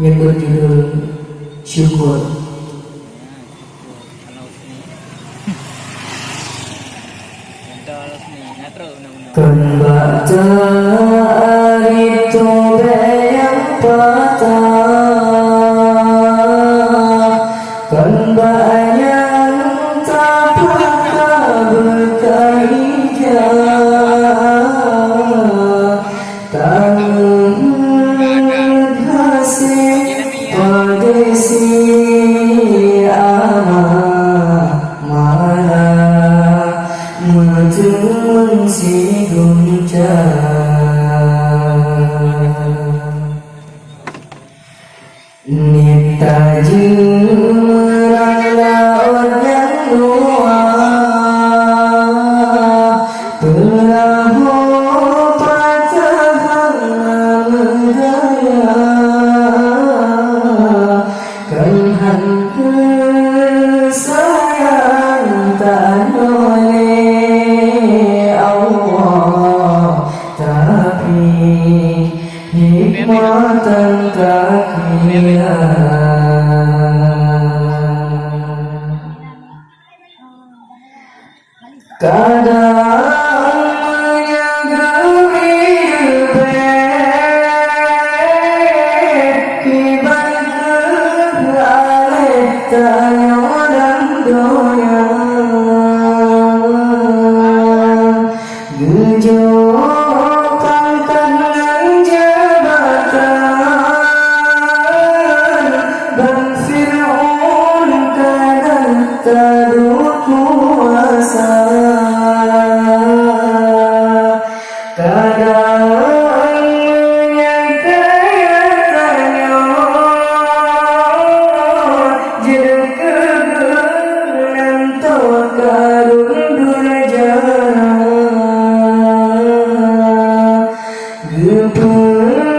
yang berjudul Syukur. Kan baca itu yang patah, kan banyak tak pernah berkarijah, tangan hasil padesi amarah mentung si Nita jurang laut yang luar, perahu patah menggaya, kan sayang tak oleh Allah, tapi hikmatan tak kira. Kadang menyegami kibar kelalai tanya dan doya, gejolakkan jabatan dan Fir'aun kadang tak kuasa. Kadang menyangkanya jadi kegenan tawakarun durjana, gepelaga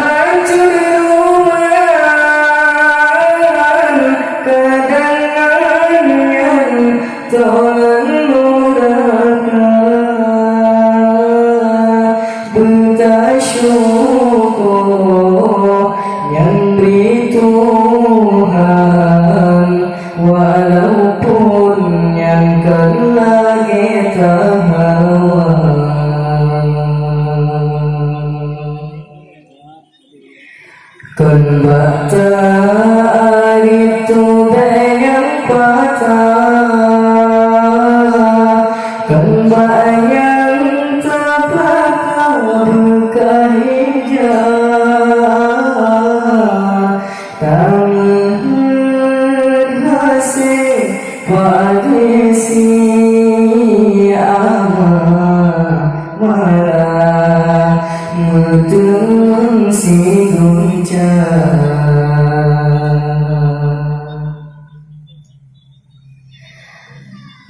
hancur rumah, kadang yang tolong syukur yang beri Tuhan, walaupun yang lagi terhawa. Kan baca itu yang patah, kan bayang tak bakal berkarijah, tangan hasil padesi amarah mentung si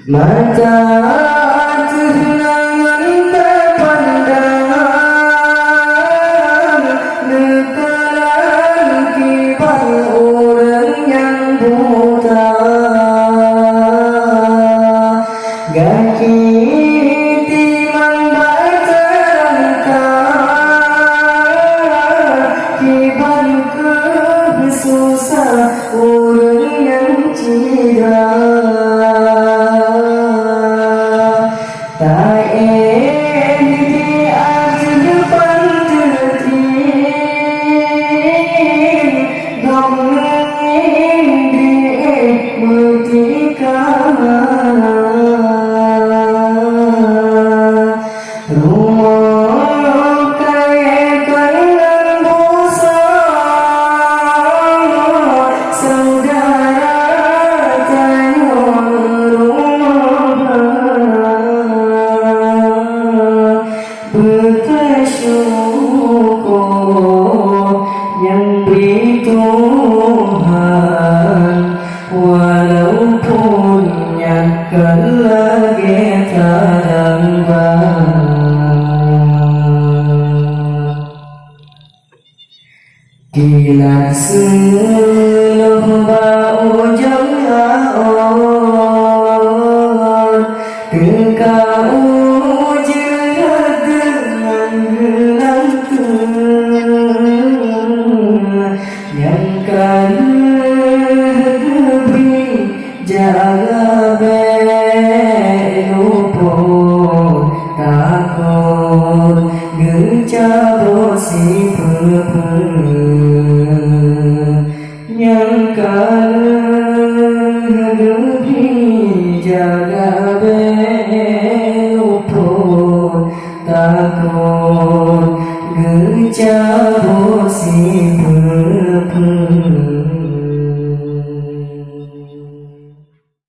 mata tenangan terpandang, nekalan kibar orang yang buta, gaki timang berterangkan, kibar kesusah orang yang cidra. Tak di atas depan tertin, gomeng di merdeka rumah kaya dengan bosan, saudara tanya bersyukur yang beri Tuhan, walaupun yang lagi terlambat. Kila seluruh bau jangan kekau jerat dengan gelangku, yang kala gebi jagabe luput takut gecabo si